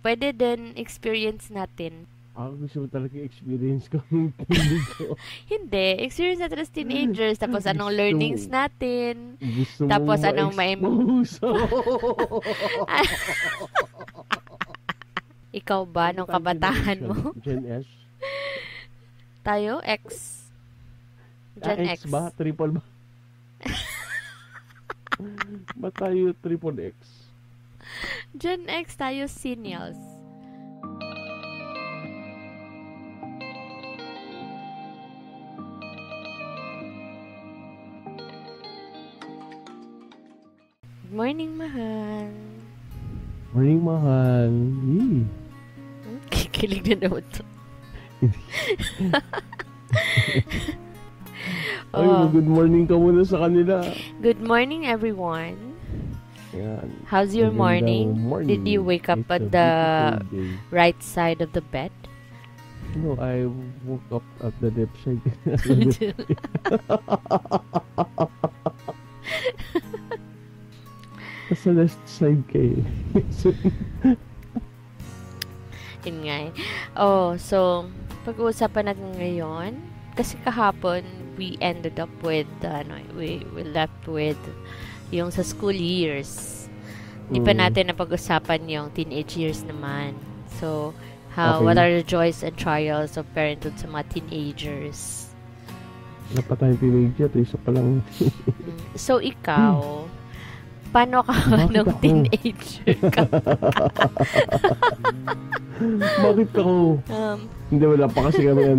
pwede din experience natin. Gusto mo talaga experience ko ng teenage ko. Hindi, experience natin as teenagers. Tapos anong learnings natin. Gusto Tapos mo anong ma-expose. Ikaw ba, nung kabataan mo? Gen S? Tayo, X. Gen X. Ba? Triple ba? Ba tayo triple X? Gen X tayo, seniors. Good morning, mahal. Morning, mahal. Kikilig na naman to. Good morning ka muna sa kanila. Good morning, everyone. Yan. How's your morning? Did you wake up at the right side of the bed? No, I woke up at the left side. Sa left side kayo. Yun nga eh. So, pag-uusapan natin ngayon, kasi kahapon, we ended up with, we left with yung sa school years. Hindi pa natin napag-usapan yung teenage years naman. So, what are the joys and trials of parenthood sa mga teenagers? Wala pa tayong teenager, isa pa lang. So, ikaw, paano ka nung teenager ka? Bakit ako? Hindi, wala pa kasi kami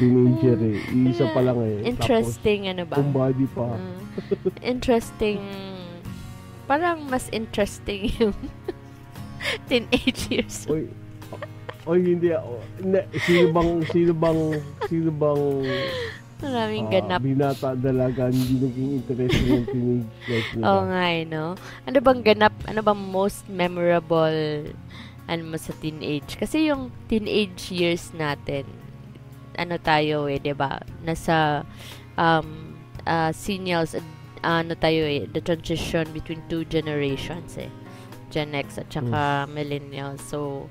teenager eh. Isa pa lang eh. Interesting. Tapos, kung body pa. Interesting. Parang mas interesting yung teenage years. Oy, hindi ako. Sino bang maraming ganap. Binata, dalaga, hindi naging interesting yung teenage life nila. Oo nga no? Ano bang ganap? Ano bang most memorable mo sa teenage? Kasi yung teenage years natin, tayo diba? Nasa seniors, tayo the transition between two generations Gen X at saka millennials. So,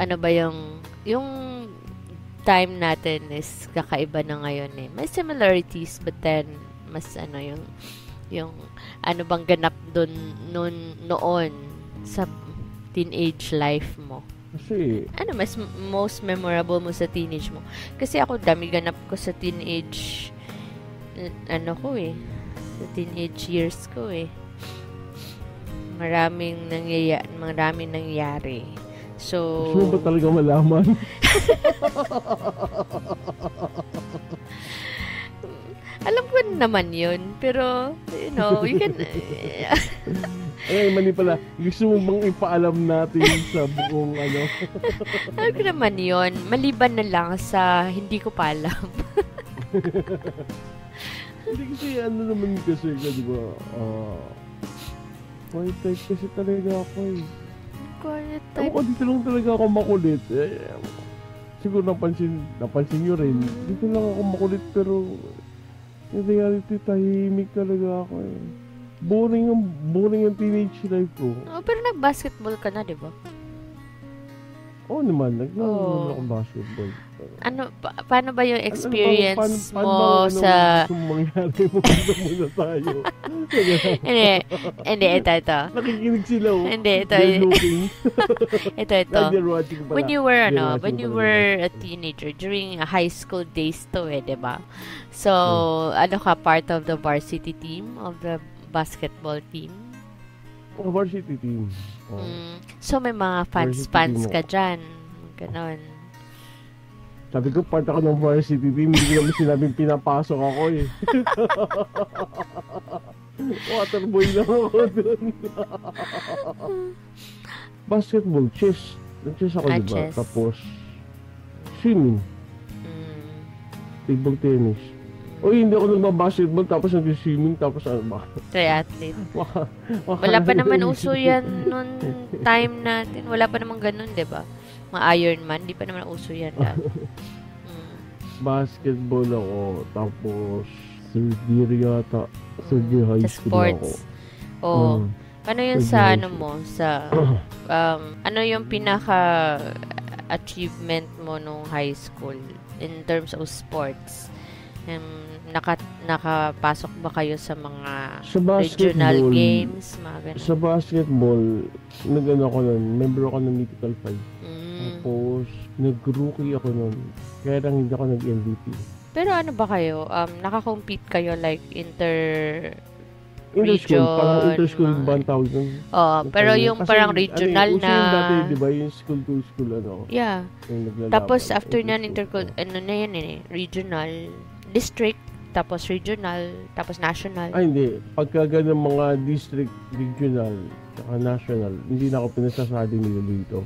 ano ba yung time natin is kakaiba na ngayon May similarities but then mas yung ano bang ganap doon noon sa teenage life mo? Kasi mas most memorable mo sa teenage mo? Kasi ako dami ganap ko sa teenage sa teenage years ko Maraming nangyari. So, gusto mo ba talaga malaman? Alam ko naman yun. Pero, you can... mali pala. Gusto mo bang ipaalam natin sa buong Alam ko naman yun. Maliban na lang sa hindi ko pa alam. Hindi kasi naman kasi, di ba? Quiet type kasi talaga ako Quiet type. Ako dito lang talaga ako makulit. Siguro napansin nyo rin. Dito lang ako makulit pero in reality tahimik talaga ako Boring ang teenage life ko. Pero nag-basketball ka na, di ba? Oo naman, nag-basketball ako basketball. Paano ba yung experience mo sa... Paano mangyari mo muna tayo? Hindi, ito. Nakikinig sila Hindi, ito. Ito. When you were a teenager, during high school days diba? So, ano ka, part of the varsity team of the basketball team? Varsity team. So, may mga fans ka dyan. Ganon. Sabi ko, part ako ng varsity team. Hindi naman sinabing pinapasok ako Waterboy lang ako dun. Basketball, chess. Nag-chess ako, diba? Chess. Tapos, swimming. Table tennis. Hindi ako nagbabasketball, tapos nag-swimming, tapos ano ba? Triathlete. Wala pa naman uso yan noon time natin. Wala pa naman ganun, diba? Mga Ironman, di pa naman uso yan dati. Basketball ako, tapos third year yata. Third year high sa school sports. ako. Ano yun sa ano mo? Sa, ano yung pinaka-achievement mo nung high school in terms of sports? Nakapasok ba kayo sa mga regional games? Mga ganun? Sa basketball, nag-ano ako nun, member ako ng Mythical 5. Tapos, nag-rookie ako nun. Kaya lang hindi ako nag-MVP. Pero ano ba kayo? Naka-compete kayo like Interschool, parang interschool ba ang tawag nun? Pero yung kasi, parang regional na... Kasi yung dati, di ba, yung school to school, Yeah. Tapos after nyan, regional, district, tapos regional, tapos national. Hindi. Pagka ganun mga district, regional, saka national, hindi na ako pinasasali nila dito.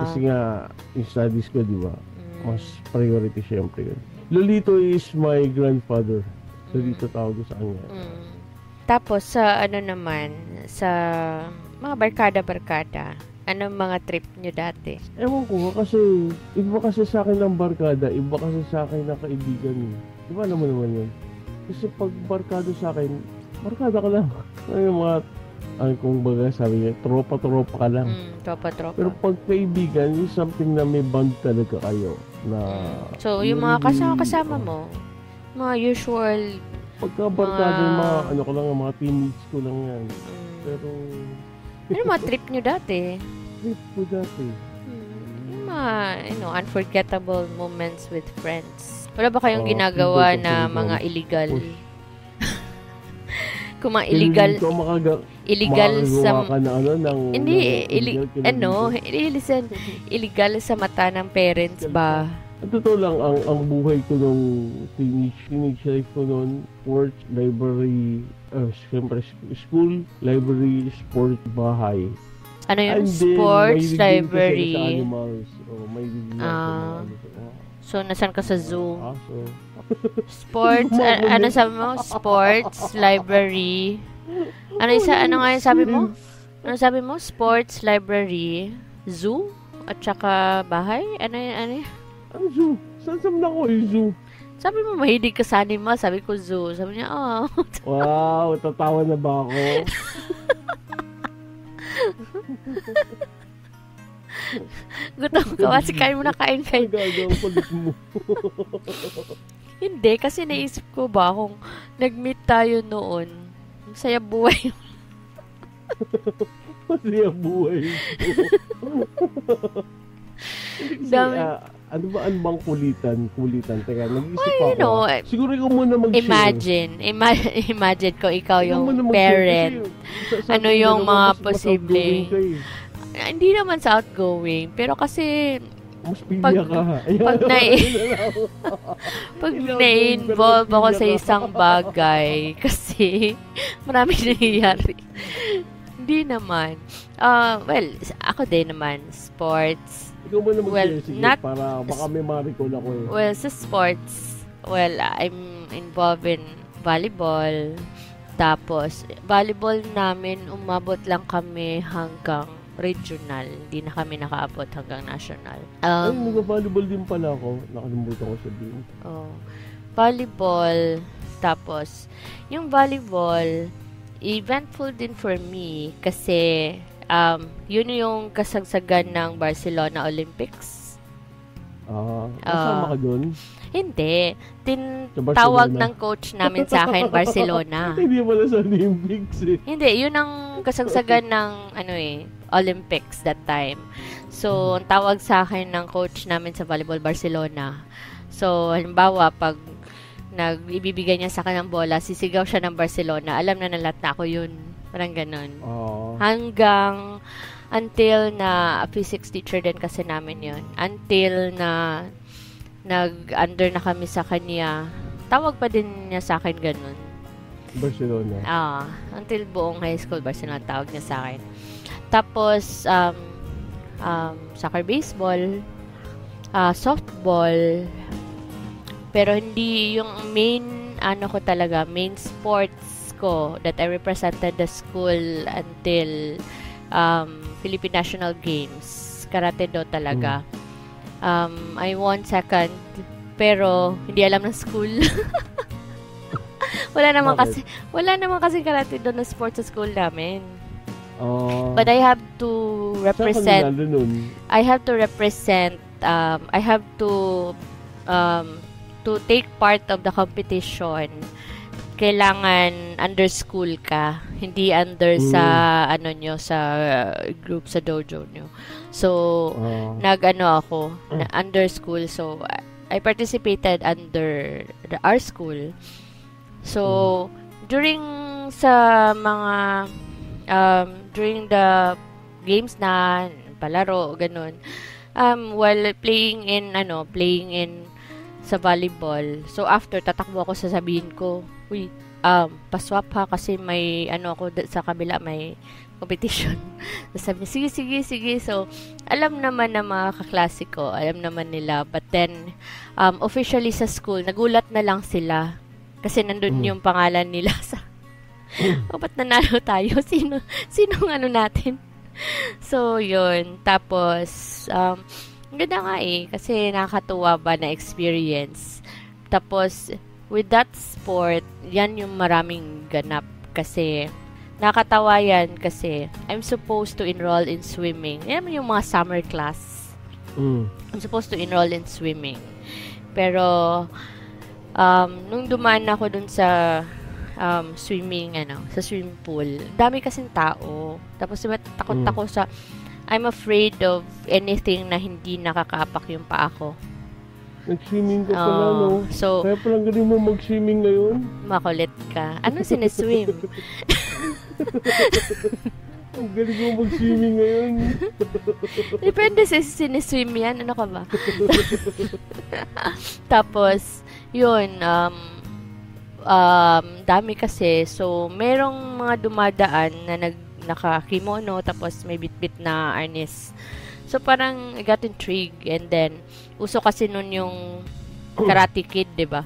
Kasi nga, yung studies ko, di ba, mas priority syempre yun. Lolito is my grandfather. Lolito tawag ko sa kanya. Tapos, sa ano naman, sa mga barkada-barkada, anong mga trip nyo dati? Ewan ko, kasi iba kasi sa akin ng barkada, iba kasi sa akin ng kaibigan. Di ba naman yun? Kasi pag barkada sa akin, barkada ka lang. Yung mga, kung baga sabi niya, tropa-tropa ka lang. Tropa-tropa. Pero pag kaibigan, is something na may bond talaga kayo. Na, So, yung mga kasama mo, mga usual... Pagka-barkada, mga ano ko lang, mga teammates ko lang yan. Pero... Ano mga trip nyo dati? Trip ko dati? Yung mga, unforgettable moments with friends. Wala ba kayong ginagawa na mga illegal? Kung mga illegal sa... Hindi, illegal sa mata ng parents ba? Totoo lang, ang buhay ko nung teenage life ko noon, sports, library, siyempre school, library, sport, bahay. Ano yung sports, library? Sa animals. May So, nasan ka sa zoo? Sports, ano sabi mo? Sports, library. Ano nga yung sabi mo? Ano sabi mo? Sports, library, zoo, at saka bahay? Ano yun? Ang zoo? Saan na ko yung zoo? Sabi mo, mahilig ka sa animal. Sabi ko, zoo. Sabi niya, Wow, tatawa na ba ako? Gutom ka. Kasi kain mo na kain. Gagawang kulit mo. Hindi, kasi naisip ko ba kung nag-meet tayo noon, saya buhay. Masaya buhay. Dami. Ano bang kulitan? Teka, nag-isip ako. Siguro ikaw muna mag-share. Imagine ko ikaw yung parent. Ano yung mga posible. Hindi naman sa outgoing, pero kasi mas pilya ka. Pag na-involve ako sa isang bagay, kasi maraming nangyayari. Hindi naman. Well, ako din naman, sports. Ikaw mo na sige, para baka may ma-recall ako eh. Well, sa sports, I'm involved in volleyball. Tapos, volleyball namin, umabot lang kami hanggang regional. Hindi na kami nakaabot hanggang national. Nag-volleyball din pala ako. Nakalimutan ko sabihin. Volleyball. Tapos, yung volleyball, eventful din for me kasi yun yung kasagsagan ng Barcelona Olympics. Kasama ka dun? Hindi. Tawag ng coach namin sa akin, Barcelona. Hindi pala sa Olympics eh. Hindi, yun ang kasagsagan ng Olympics that time. So, ang tawag sa akin ng coach namin sa volleyball, Barcelona. So, halimbawa, pag ibibigay niya sa akin ng bola, sisigaw siya ng Barcelona. Alam na lahat na ako yun. Parang ganun. Hanggang until na physics teacher din kasi namin yun. Until na nag-under na kami sa kanya. Tawag pa din niya sa akin ganun. Barcelona. Until buong high school, Barcelona tawag niya sa akin. Tapos, soccer, baseball, softball, pero hindi yung main sports ko that I represented the school until Philippine National Games. Karate do talaga. I won second, pero hindi alam ng school. wala naman kasi karate do na sports sa school namin. But I have to represent, Saan ka nilalo nun? I have to represent, I have to take part of the competition. Kailangan under school ka, hindi under sa ano nyo, sa group sa dojo nyo. So nag-ano ako na under school, so I participated under our school. So during sa mga during the games na palaro ganun, while playing in sa volleyball. So after tatakbo ako, sasabihin ko, uy, paswap ha kasi may ako sa kabila may competition. Sabi, sige. So, alam naman na mga kaklase ko, alam naman nila. But then, officially sa school, nagulat na lang sila. Kasi nandun yung pangalan nila sa, ba't nanalo tayo? Sino natin? So, yun. Tapos, ganda nga kasi nakakatuwa ba na experience. Tapos, with that sport, yan yung maraming ganap kasi nakakatawa yan kasi I'm supposed to enroll in swimming. Yan yung mga summer class. I'm supposed to enroll in swimming. Pero, nung dumaan ako dun sa swimming, sa swimming pool, dami kasing tao. Tapos, diba, takot ako sa I'm afraid of anything na hindi nakakaapak yung paa ko. Nag-swimming ka pala, no? So, kaya palang galing mo mag-swimming ngayon? Makulit ka. Anong sineswim? Ang galing mo mag-swimming ngayon. Depende sa sineswim yan. Ano ka ba? Tapos, yun, dami kasi. So, merong mga dumadaan na naka-kimono, tapos may bitbit na harness. So, parang I got intrigued. And then, uso kasi nun yung Karate Kid, diba?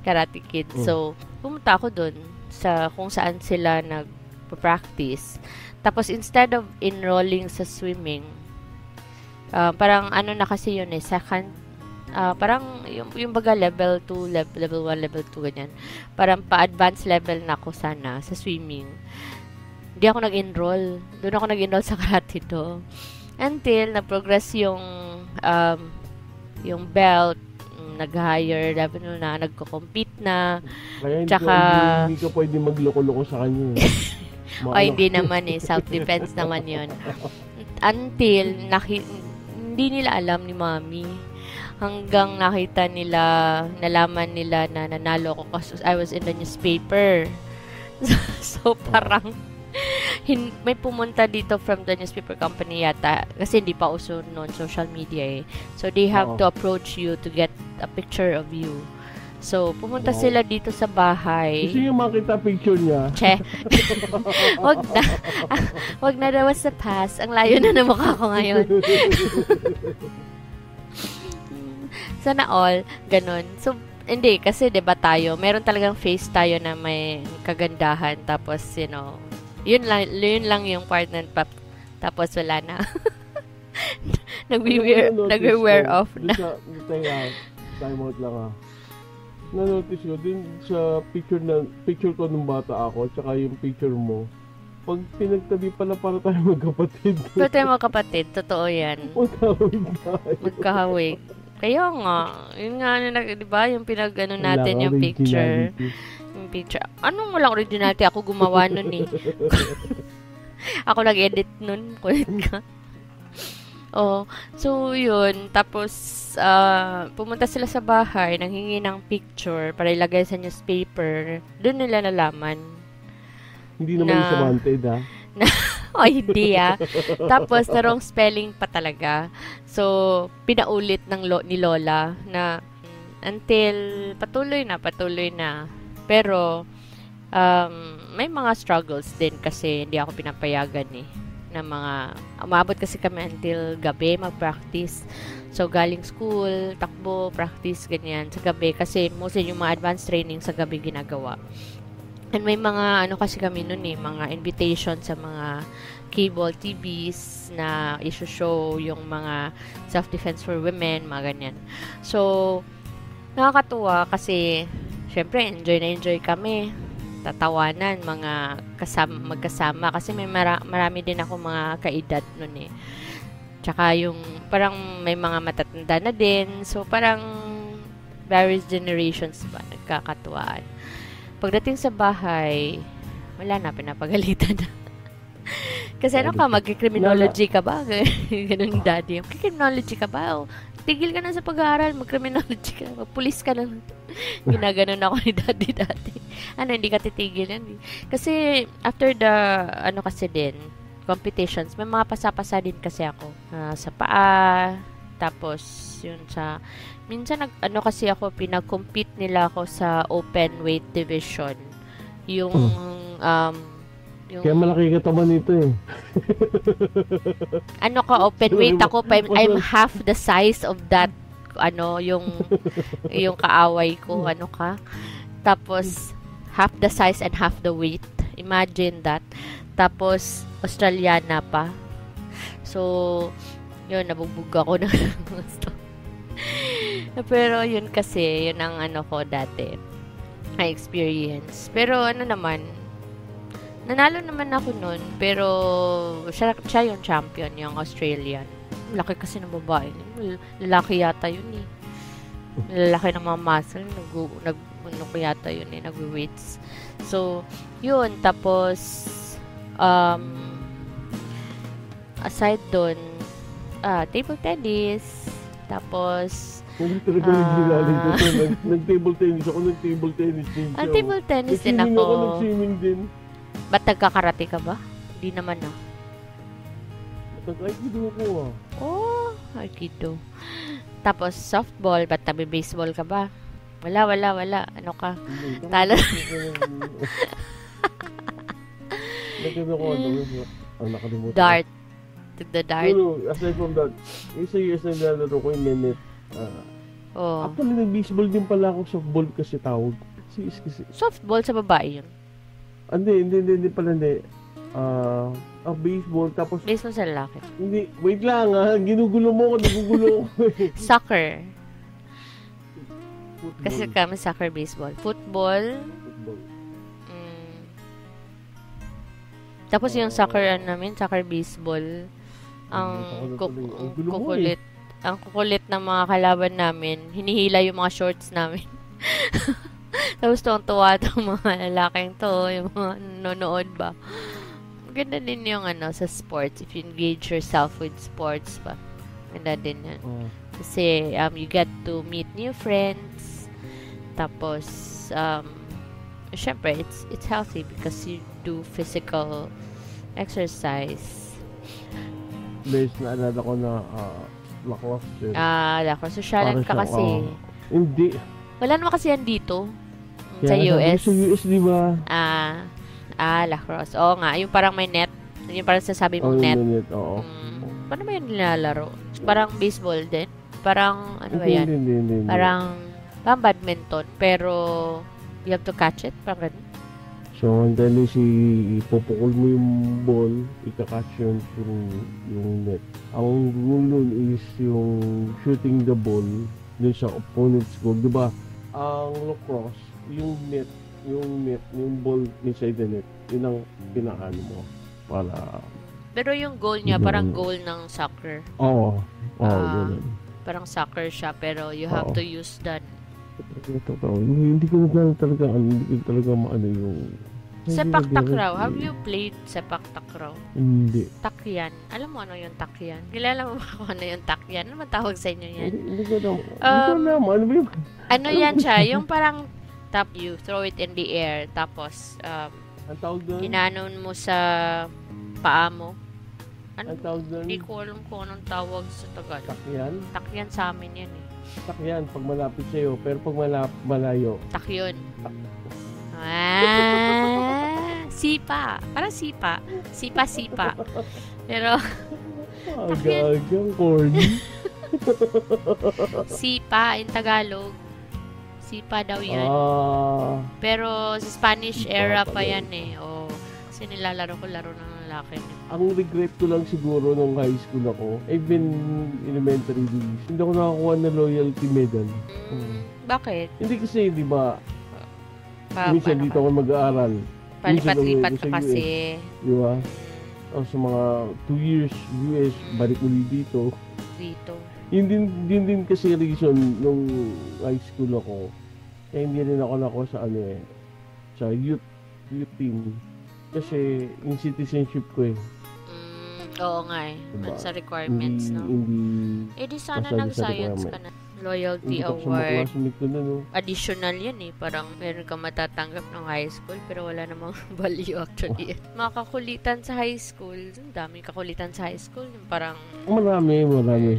Karate Kid. So, pumunta ako dun sa kung saan sila nag-practice. Tapos, instead of enrolling sa swimming, parang na kasi yun second, parang yung baga level 2, level 1, level 2, ganyan. Parang pa-advanced level na ako sana sa swimming. Hindi ako nag-enroll. Doon ako nag-enroll sa karate do. Until na-progress yung belt, nag-higher level na, nagko-compete na. Kaya tsaka, hindi ka pwede magloko-loko sa kanya. O hindi naman self-defense naman yun. Until, hindi nila alam ni Mommy. Hanggang nakita nila, nalaman nila na nanalo ko kasi I was in the newspaper. So, parang, may pumunta dito from the newspaper company yata kasi hindi pa uso noon social media so they have to approach you to get a picture of you. So pumunta sila dito sa bahay. Gusto niyo makita picture niya? Che. Wag na daw sa past. Ang layo na ng mukha ko ngayon. Sana all ganun. So hindi kasi 'di ba tayo, meron talagang face tayo na may kagandahan tapos yun lang yung part ng pop. Tapos wala na. Nag-wear off na. Time out lang Na-notice ko din sa picture ko nung bata ako, tsaka yung picture mo. Pag pinagtabi pala para tayo magkapatid. Para tayo magkapatid, totoo yan. Magkahawig. Kaya nga, yun nga, diba, yung pinag-ano natin yung picture. Yung picture. Anong walang originality? Ako gumawa nun Ako nag-edit nun. Kulit ka. So yun. Tapos, pumunta sila sa bahay, nanghingi ng picture para ilagay sa newspaper. Doon nila nalaman. Hindi naman sa wanted, hindi Tapos, narong spelling pa talaga. So, pinaulit ni Lola na until patuloy na. Pero, may mga struggles din kasi hindi ako pinapayagan na mga, umabot kasi kami until gabi mag-practice. So, galing school, takbo, practice, ganyan, sa gabi. Kasi mostly yung mga advanced training sa gabi ginagawa. And may mga, kasi kami nun mga invitation sa mga cable TVs na i-show yung mga self-defense for women, mga ganyan. So, nakakatuwa kasi, syempre, enjoy kami. tatawanan, mga magkasama. Kasi may marami din ako mga kaedad nun eh. Tsaka yung parang may mga matatanda na din. So parang various generations ba nagkakatuwaan. Pagdating sa bahay, wala na, pinapagalitan na. Kasi ano ka, mag-criminology ka ba? Ganun yung daddy. Mag-criminology ka ba? O, tigil ka na sa pag-aaral, mag-criminology ka, mag-police ka na. Ginaganon ako ni daddy dati. Hindi ka titigil yan. Kasi after the, kasi din, competitions, may mga pasapasa din kasi ako. Sa paa, tapos yun sa, minsan kasi ako, pinag-compete nila ako sa open weight division. Yung, kaya malaki katawan nito eh. Open weight ako, I'm half the size of that, yung kaaway ko, Tapos, half the size and half the weight. Imagine that. Tapos, Australiana pa. So, yun, nabugbog ako ng gusto. Pero, yun kasi, yun ang ko dati. My experience. Pero, nanalo naman ako nun, pero siya yung champion, yung Australian. Laki kasi ng babae. Lalaki yata yun eh. Lalaki ng mga muscle. Yata yun eh. Nag-weights. So, yun. Tapos, aside dun, table tennis. Tapos, nag-table tennis ako. Nag-table tennis din siya. Table tennis din ako. Nag-swimming din. Ba't nagkakarate ka ba? Di naman Nag-aikido ako Oh, aikido. Tapos softball, ba't baseball ka ba? Wala. Ano ka? Talo. Nakalimutan. Dart. The dart. No, aside from that, isa years na nilalaro ko yung minute. Actually, nag-baseball din pala ako, softball kasi tawag. Kasi. Softball sa babae yun? Hindi pala, hindi. Baseball, tapos... Baseball sa lalaki? Hindi, wait lang ginugulo mo ako, nagugulo ako. Soccer. Football. Kasi kami soccer, baseball. Football. Tapos yung soccer namin, soccer, baseball. Ang kukulit. Ang kukulit ng mga kalaban namin. Hinihila yung mga shorts namin. Tapos tuwang-tuwa itong mga lalaking to, yung mga nanonood ba. Ganda din yung sa sports, if you engage yourself with sports ba. Ganda din yan. Kasi you get to meet new friends. Tapos, syempre, it's healthy because you do physical exercise. Base na alala ko na lacrosse. Lacrosse. Socialan ka kasi. Hindi. Wala naman kasi yan dito. Sa US. Sa US, di ba? Lacrosse. Oo nga, yung parang may net. Yung parang sasabi mong net. Oo. Paano ba yun nilalaro? Parang baseball din? Parang, ba yan? Hindi. Parang badminton. Pero, you have to catch it? Parang ganun. So, hanggang ipupukul mo yung ball, ika-catch yun through yung net. Ang rule nun is yung shooting the ball dun sa opponent's goal. Diba, ang lacrosse, yung ball inside the net, yun ang pinakaano mo para... Pero yung goal niya, parang goal ng soccer. Oo. Ganun. Parang soccer siya, pero you have to use that. Hindi ko talaga maano yung... Sepak takraw. Have you played sepak takraw? Hindi. Takyan. Alam mo ano yung takyan? Kilala mo ba kung ano yung takyan? Ano man tawag sa inyo yan? Hindi ko alam. Ano ba yun? Ano yan siya? Yung parang you throw it in the air. Tapos, ang tawag doon? Inanon mo sa paa mo. Ang tawag doon? Hindi ko alam kung anong tawag sa Tagalog. Takyan? Takyan sa amin yan eh. Takyan pag malapit sa'yo. Pero pag malayo. Takyon. Sipa. Parang sipa. Sipa. Pero, agagang corny. Sipa in Tagalog. Sipa daw yan. Pero sa Spanish era pa yan eh. Kasi nilalaro ko laro ng lalaki. Ang regret ko lang siguro nung high school ako, even elementary days, hindi ako nakakuha ng loyalty medal. Bakit? Hindi kasi, di ba, Minsan dito ako mag-aaral. Palipat-lipat ka kasi. Di ba? O sa mga 2 years US, balik ulit dito. Yun din kasi reason nung high school ako. Kaya hindi rin ako nako sa sa youth team. Kasi yung citizenship ko Oo nga Diba? Sa requirements, no? Hindi di sana nag-science ka na. Loyalty award. Additional yan Parang meron ka matatanggap ng high school pero wala namang value actually. Mga kakulitan sa high school. Ang daming kakulitan sa high school. Yung parang Marami.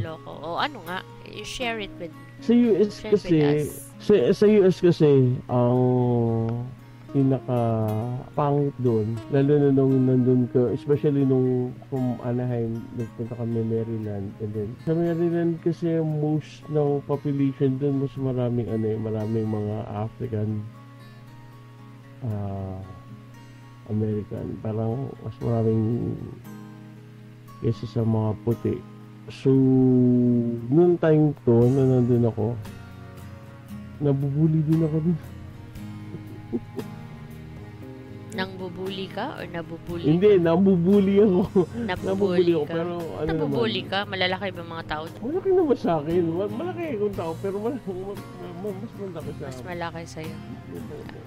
loko. O ano nga, share it with sa US kasi, sa US kasi, ang pinaka-pangit doon, lalo na nung nandun ka, especially nung from Anaheim, nagpunta kami Maryland, and then, sa Maryland kasi most ng population doon, mas maraming maraming mga African, American, parang mas maraming kesa sa mga puti. So, noong time to, na nandun ako, nabubuli din ako dun. Nang bubuli ka or nabubuli? Hindi, nabubuli ako. Nabubuli ako, pero nabubuli ka? Malalaki ba mga tao? Malaki naman sa akin. Malaki akong tao, pero mas malaki sa Mas malaki sa'yo.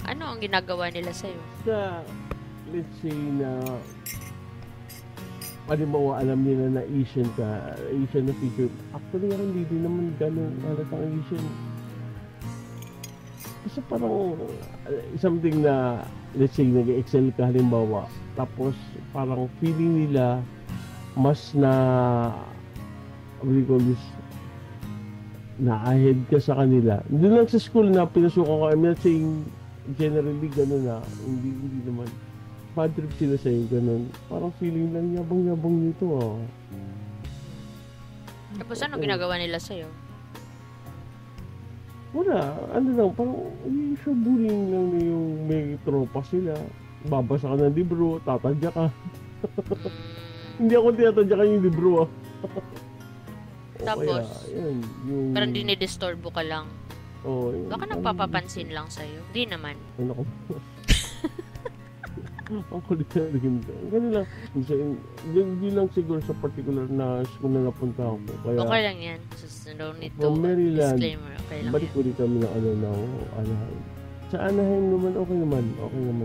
Ano ang ginagawa nila sa'yo? Let's say na halimbawa, alam nila na Asian ka, Asian na figure. Actually, hindi din naman ganun halatang Asian. Kasi parang something na, let's say, nag-excel ka halimbawa, tapos parang feeling nila mas what do you call this, na-ahead ka sa kanila. Doon lang sa school na pinasukan ko, I'm not saying generally gano'n na, hindi naman. Bad trip sila sa'yo, gano'n. Parang feeling lang, yabang-yabang nito Tapos ano ginagawa nila sa'yo? Wala, lang, parang usual bullying lang yung may tropa sila. Babasa ka ng libro, tatadya ka. Hindi ako tinatadyakan yung libro Tapos, kaya, yung... parang dinidisturbo ka lang. Baka nagpapapansin lang sa'yo. Di naman. Ano ko? Ang kulit na rin. Ganun lang. Hindi lang siguro sa particular na school na napunta ako. Kaya, okay lang yan. Just no need to Maryland, disclaimer. Okay lang balik ulit kami ng Anaheim. Sa Anaheim naman, okay naman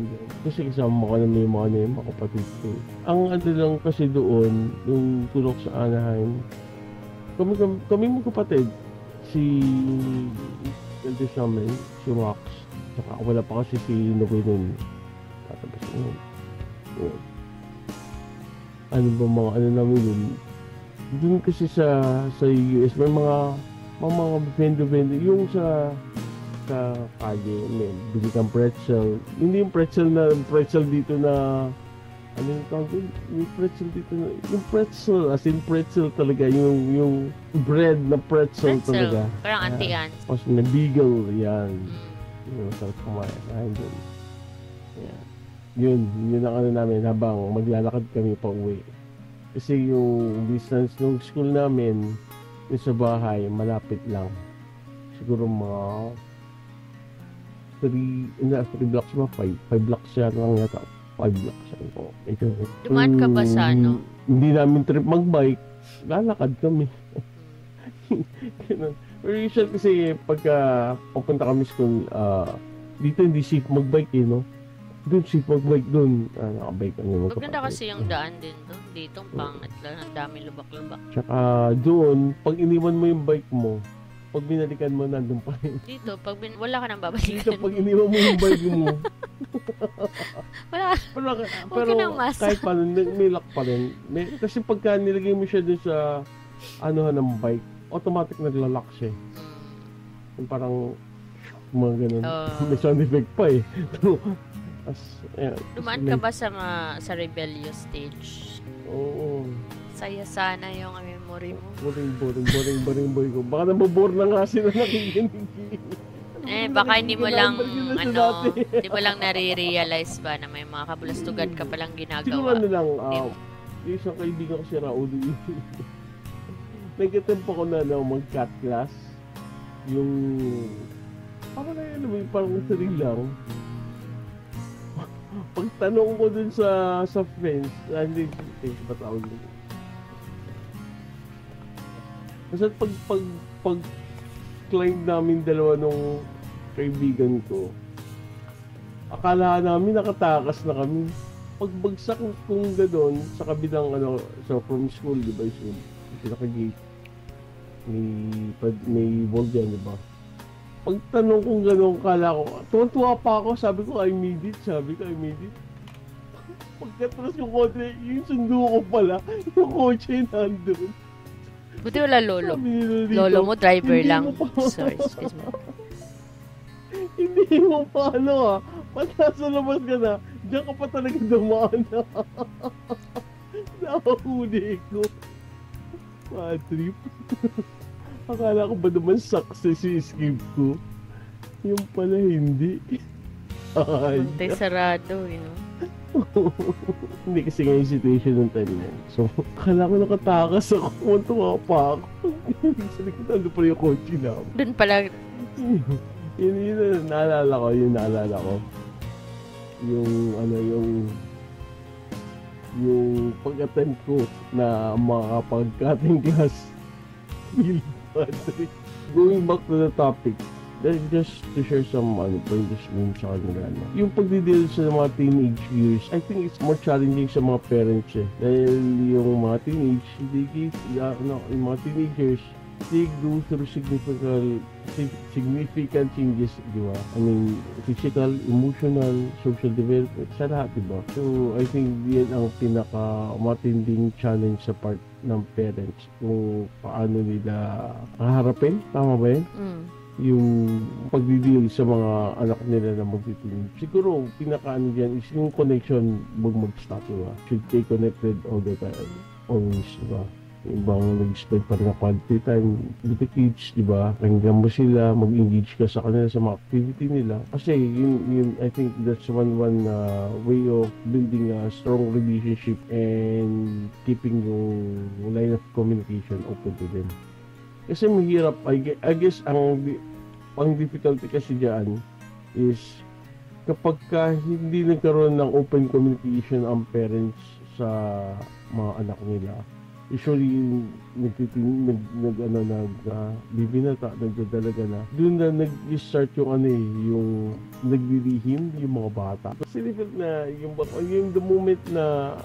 din. Kasi kasama ko naman yung mga kapatid ko. Ang lang kasi doon, yung tulok sa Anaheim, kami mga kapatid, si Elder Shaman, si Max, saka wala pa kasi si Nogoy nun. Tapos yun. Ano ba mga namin yun? Doon kasi sa US, may mga vendor yung sa kalye, bili kang pretzel. Hindi yung pretzel dito na ano yung tawag yun? Yung pretzel dito na, yung pretzel, as in pretzel talaga, yung bread na pretzel talaga. Parang antian. Tapos may beagle, yan. Yung sarap kumain doon. Yeah. Yun ang namin habang maglalakad kami pa uwi. Kasi yung distance ng school namin yung sa bahay, malapit lang. Siguro mga 3 blocks ba? 5 blocks yan lang yata. 5 blocks yan po. Dumaan ka ba sa ano? Hindi namin trip magbike. Lalakad kami. Pero usual kasi pagka papunta kami school, dito hindi safe magbike no? Doon safe magbike doon. Nakabike kami magkapatid. Maganda kasi yung daan din doon. Dito ang pangit lang. Ang dami lubak-lubak. Tsaka doon, pag iniwan mo yung bike mo, pag binalikan mo, nandun pa rin. Dito, wala ka nang babalikan. Dito, pag iniwan mo yung bike mo, wala pero kahit paano, may lock pa rin. Kasi pagka nilagay mo siya doon sa ng bike, automatic naglalak siya. Yung parang mga ganun. May sound effect pa eh. Dumaan ka ba sa rebellious stage? Oo. Saya sana yung memory mo. Boring boy ko. Baka nabobore na nga sila nakikinig. Baka hindi mo lang nare-realize ba na may mga kabulastugan ka palang ginagawa. Siguro lang, yung isang kaibigan ko si Raul. Nagkatempo ko na mag-cut class. Yung, parang sarili lang. pagtanong ko dun sa fence, hindi fence ba tawag yun? Kasi pag climb namin dalawa nung kaibigan ko, akala namin nakatakas na kami. Pagbagsak kong gano'n sa kabilang so from school, di ba, yung pinaka-gate, may wall dyan, di ba? Pagtanong kong gano'n, kala ko, tuwan-tuwa pa ako, sabi ko, I made it. Pagkatapos yung konti, yung sundo ko pala, yung kotse nandun. Buti wala lolo. Lolo mo, driver lang. Sorry, excuse me. Hindi mo pa nasa labas ka na, diyan ka pa talaga dumaan na. Nakahuli ko. Bad trip. Akala ko ba naman success yung escape ko? Yung pala hindi. Puntay sarado, Hindi kasi nga yung situation ng time na yun. So, akala ko nakatakas ako. Tuwa pa ako. Sa likod, ano pala yung kotse na. Doon pala. Yun naalala ko. Yung pag-attempt ko na makapag-cutting class. Going back to the topic, just to share some pointers sa kanila. Yung pagdideal sa mga teenage years, I think it's more challenging sa mga parents Dahil yung mga teenagers, they go through significant changes, di ba? I mean, physical, emotional, social development, sa lahat, di ba? So, I think yan ang pinaka-matinding challenge sa part ng parents kung paano nila haharapin, tama ba yan? Yung pagdideal sa mga anak nila na magtitulog. Siguro, pinaka-ano dyan is yung connection mag-stop, diba? Should stay connected all the time, always, diba? Ibang nag-spend pa rin na quality time with the kids, di ba? Pakinggan mo sila, mag-engage ka sa kanila sa mga activity nila. Kasi yun I think that's one way of building a strong relationship and keeping yung line of communication open to them. Kasi mahirap, I guess ang difficulty kasi dyan is kapag hindi nagkaroon ng open communication ang parents sa mga anak nila, usually bibinata, nagdadalaga na. Doon na nag-start yung naglilihim yung mga bata. Kasi difficult na yung the moment na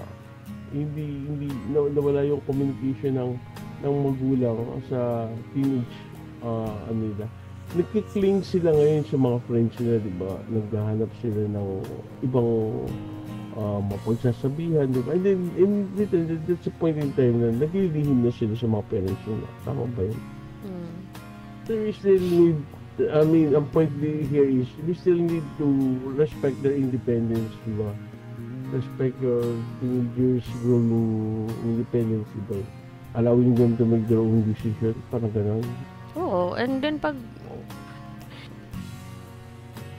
hindi nawala yung communication ng magulang sa teenage nila. Nagkikling sila ngayon sa mga friends nila, di ba? Naghahanap sila ng ibang mapagsasabihan, di ba? And then, that's a point in time na naglilihim na sila sa mga parents nila. Tama ba yun? So, we still need, ang point here is, we still need to respect their independence, di ba? Respect your teenagers' growing independence, di ba? Allowing them to make their own decision, parang gano'n. Oo, and then pag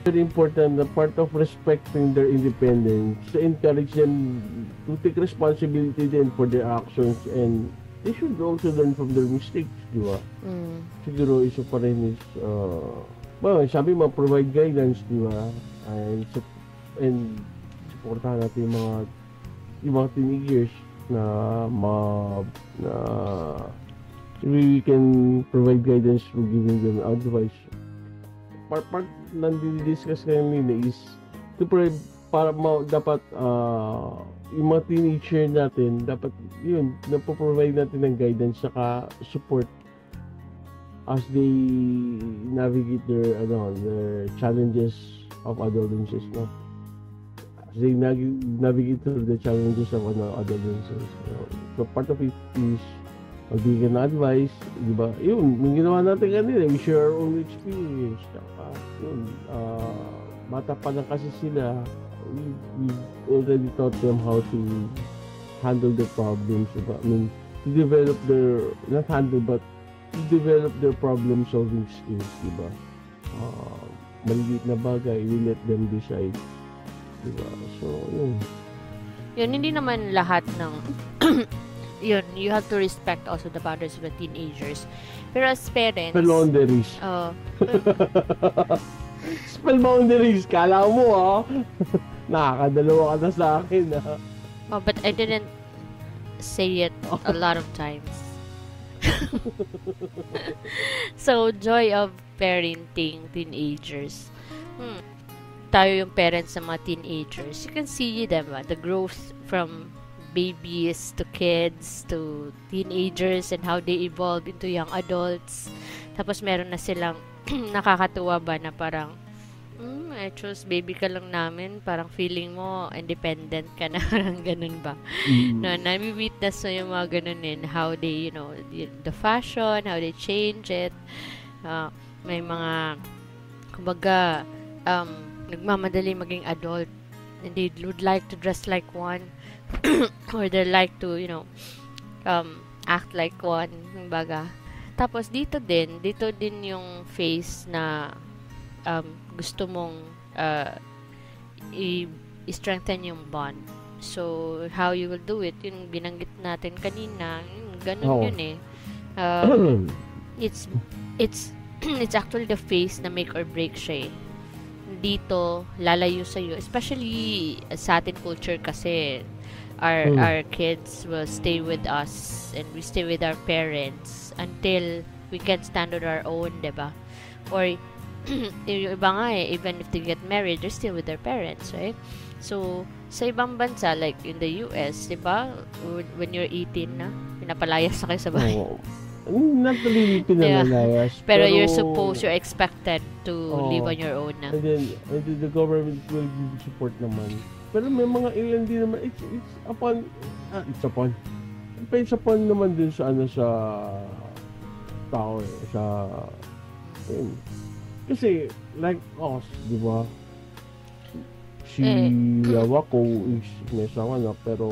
very important, the part of respecting their independence, to encourage them to take responsibility then for their actions, and they should also learn from their mistakes, di ba? Siguro isa pa rin is sabi mo, provide guidance, di ba? And supportahan natin yung mga teenagers na we can provide guidance through giving them advice. Part nandidiscuss kayo nila is dapat yung mga teenager natin, dapat yun, napoprovide natin ng guidance saka support as they navigate their challenges of adolescence, no? As they navigate through the challenges of adolescence. So part of it is magbigay ng advice, di ba? Yun, yung ginawa natin kanina, we share our own experience. Yun, bata pa lang kasi sila, we already taught them how to handle their problems, diba? I mean, to develop to develop their problem solving skills, diba? Maliliit na bagay, we let them decide, diba? So, yun. Yun, hindi naman lahat ng yun, you have to respect also the boundaries of the teenagers. Pero as parents... Spell boundaries. Kala mo, Nakakadalawa ka na sa akin, ha? Oh, but I didn't say it a lot of times. So, joy of parenting teenagers. Tayo yung parents ng mga teenagers. You can see them, the growth from babies to kids to teenagers and how they evolve into young adults. Tapos meron na silang nakakatuwa ba na parang I chose baby ka lang namin, parang feeling mo independent ka na, parang ganun ba? No, nami-witness mo yung mga ganun how they, the fashion, how they change it. May mga, kumbaga, nagmamadali maging adult and they would like to dress like one or they like to, act like one, kumbaga. Tapos dito din yung phase na gusto mong i-strengthen yung bond. So, how you will do it, yung binanggit natin kanina, ganun yun eh. It's actually the phase na make or break siya eh. Dito, lalayo sa'yo. Especially sa atin culture kasi, our kids will stay with us and we stay with our parents until we can stand on our own, diba? Or, yung iba nga eh, even if they get married, they're still with their parents, right? So, sa ibang bansa, like in the US, diba? When you're 18 na, pinapalayas na kayo sa bahay. Not really pinapalayas. Pero you're expected to live on your own na. And then the government will give support naman. Pero may mga ilan din naman, it's upon depends upon naman din sa tao eh, kasi, like us, di ba? Si Wako is may asawa na, pero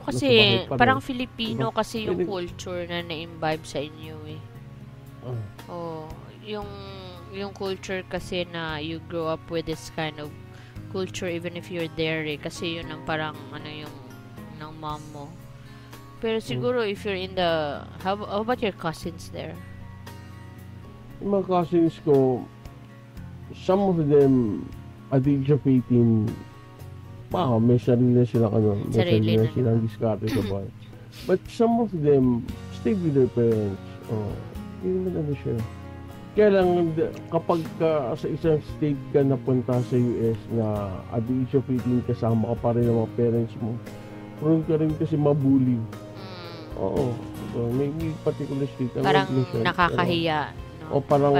kasi, parang Filipino diba? Kasi yung culture na na-imbibe sa inyo eh. Yung culture kasi na you grow up with this kind of culture even if you're there eh. Kasi yun ang parang, yung ng mom mo. Pero siguro if you're in the, how about your cousins there? Yung mga cousins ko, some of them at the age of 18, may sarili na silang diskarte sa buhay. But some of them stay with their parents. Yun naman siya. Kaya lang, kapag sa isang state ka napunta sa US na at the age of 18 kasama ka pa rin ng mga parents mo, prone ka rin kasi mabully. Oo. So, may particular state. Parang nakakahiya. O parang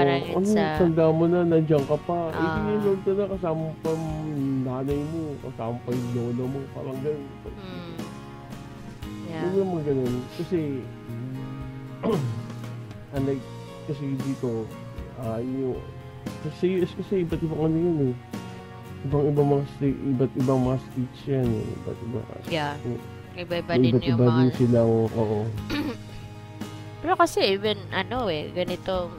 tanda mo na, nandiyan ka pa. 18 years old ka na, kasama pa nanay mo, kasama pa yung lolo mo, parang gano'n. Hindi naman gano'n. Kasi, unlike, kasi dito, sa US kasi iba't ibang ano yun eh. Iba't ibang mga states yan eh. Iba-iba din yung mga... din silang, Pero kasi even, ganito,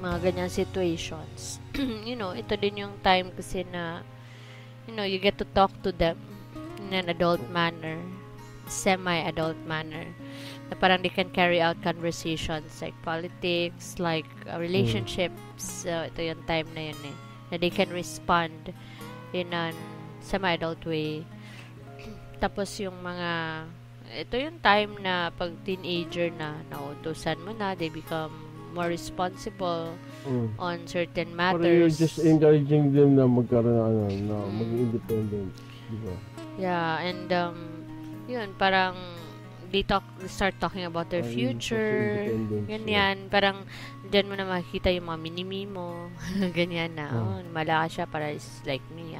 mga ganyang situations, ito din yung time kasi na, you get to talk to them in an adult manner, semi-adult manner, na parang they can carry out conversations like politics, like relationships, ito yung time na yun eh, na they can respond in a semi-adult way. Tapos yung mga, ito yung time na pag teenager na, nautusan mo na, they become more responsible on certain matters. Pero you're just encouraging them na magkaroon na maging independent, di ba? Yeah, and yun, parang they start talking about their future, ganyan, parang dyan mo na makikita yung mga mini-me mo, ganyan na, malakas siya para is like me,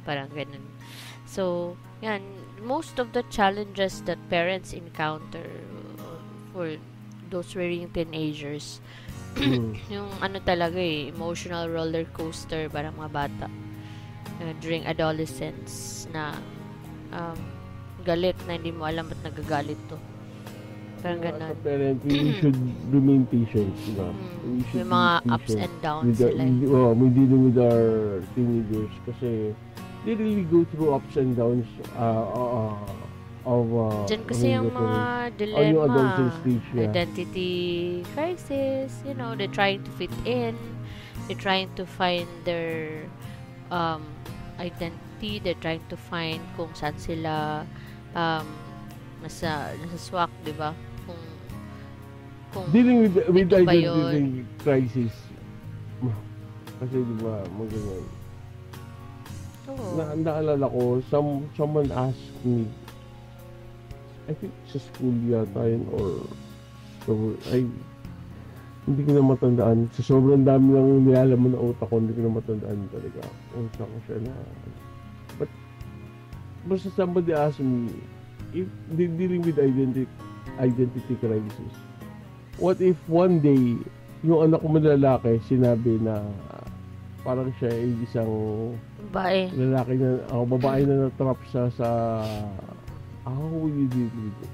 parang ganun. So, yan, most of the challenges that parents encounter for those rearing teenagers, yung talaga emotional roller coaster para mga bata during adolescence na galit na hindi mo alam ba't nagagalit to. Parang ganun. As a parent, we should remain patient. May mga ups and downs sila. We're dealing with our teenagers kasi they really go through ups and downs dyan kasi yung mga dilemma, identity crisis, they're trying to fit in, they're trying to find their identity. They're trying to find kung saan sila nasaswak, di ba? Kung Dealing with ito ba identity crisis. Kasi di ba, magayon. Oo. Naalala ko, someone asked me, I think sa school yata yun, or hindi ko na matandaan. Sa sobrang dami lang nilalaman na utak ko, hindi ko na matandaan talaga. Utak ko siya na. But, basta somebody asked me, if dealing with identity crisis, what if one day, yung anak ko na lalaki, sinabi na parang siya ay isang babae na natrap siya sa how will you deal with it?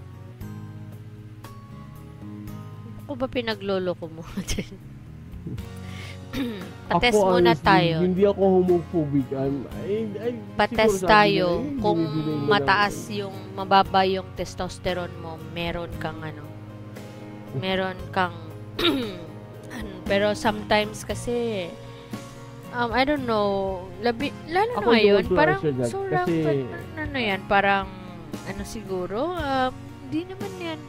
Ako ba pinaglolo ko mo din? Pates Ako, muna honestly, tayo. Hindi ako homophobic. Pates siguro tayo. sabi nila, Kung dinidilay na mataas lang. yung, mababa yung testosterone mo, meron kang meron kang, pero sometimes kasi, I don't know, lalo na Ako ngayon, don't parang, answer that sobrang, kasi- yan, parang, siguro, di naman yan.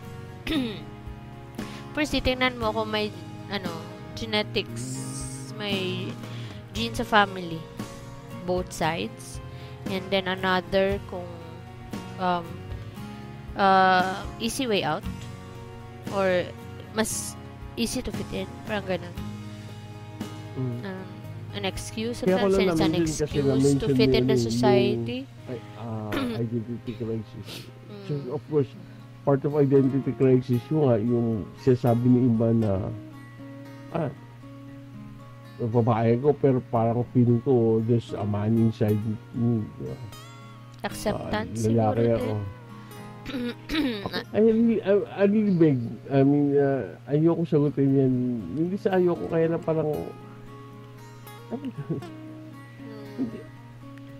First, titingnan mo kung may, genetics, may genes sa family, both sides, and then another kung, easy way out, or mas easy to fit in, parang ganun. An excuse, Kaya ko lang sometimes it's an na-mention kasi excuse na-mention to fit in the nila society. Identity crisis. So, of course, part of identity crisis yung sinasabi ni iba na babae ko pero parang feeling ko there's a man inside me. Acceptance siguro Lalaki ako. din. I really beg. I mean, ayoko sagutin yan. Hindi sa ayoko, kaya na parang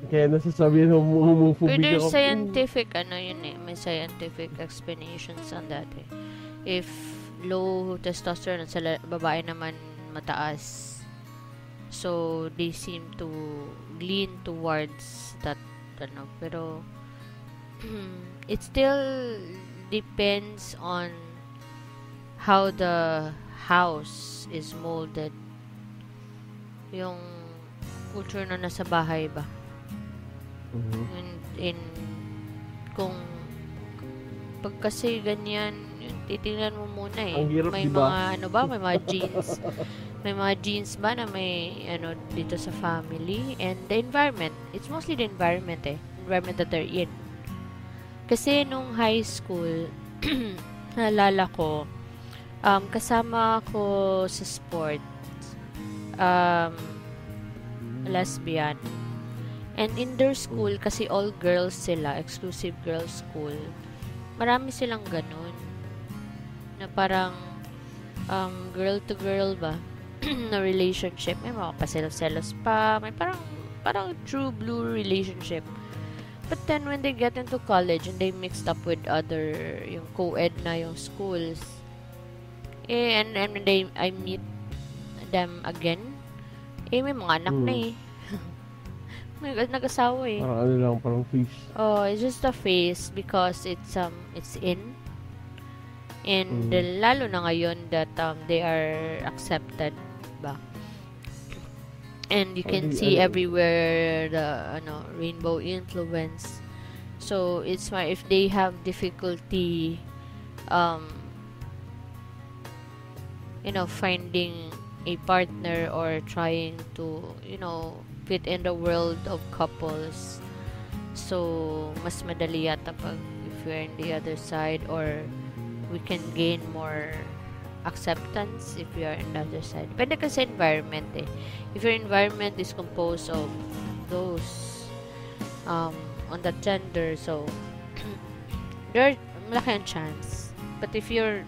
kaya nasasabihan homophobic Pero ako. scientific, may scientific explanations on that eh. If low testosterone sa babae naman mataas, so they seem to lean towards that, pero it still depends on how the house is molded. Yung culture na nasa bahay ba? In kung pag kasi ganyan, titingnan mo muna eh. Ang hirap, May diba? mga may mga genes. May mga genes ba na may dito sa family, and the environment. It's mostly the environment environment that they're in. Kasi nung high school, naalala ko, kasama ko sa sport, lesbian. And in their school, kasi all girls sila, exclusive girls school, marami silang ganun. Na parang, girl to girl ba? Na relationship. May mga paselos-selos pa. May parang true blue relationship. But then, when they get into college and they mixed up with other, yung co-ed na yung schools, and I meet them again, may mga anak na eh. May nag-asawa eh. Parang face. Oh, it's just a phase because it's in. And lalo na ngayon that they are accepted ba. And you can see everywhere the rainbow influence. So it's why if they have difficulty finding a partner or trying to fit in the world of couples, so mas madali yata pag if you're in the other side, or we can gain more acceptance if you are in the other side. Depende kasi environment eh. If your environment is composed of those on that gender, so there malaki ang chance. But if you're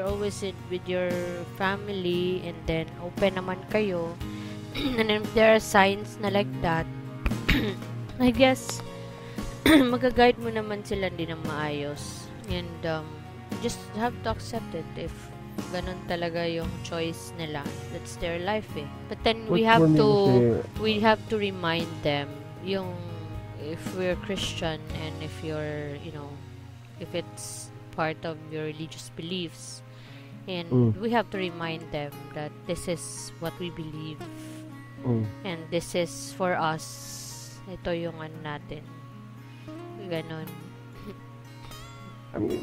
always with your family, and then open naman kayo, and if there are signs na like that, I guess magaguide mo naman sila din ng maayos, and just have to accept it if ganun talaga yung choice nila. That's their life eh. But then we have to remind them, yung if we're Christian and if you're, if it's part of your religious beliefs, and we have to remind them that this is what we believe, and this is for us. Ito yung natin. Ganon. I mean,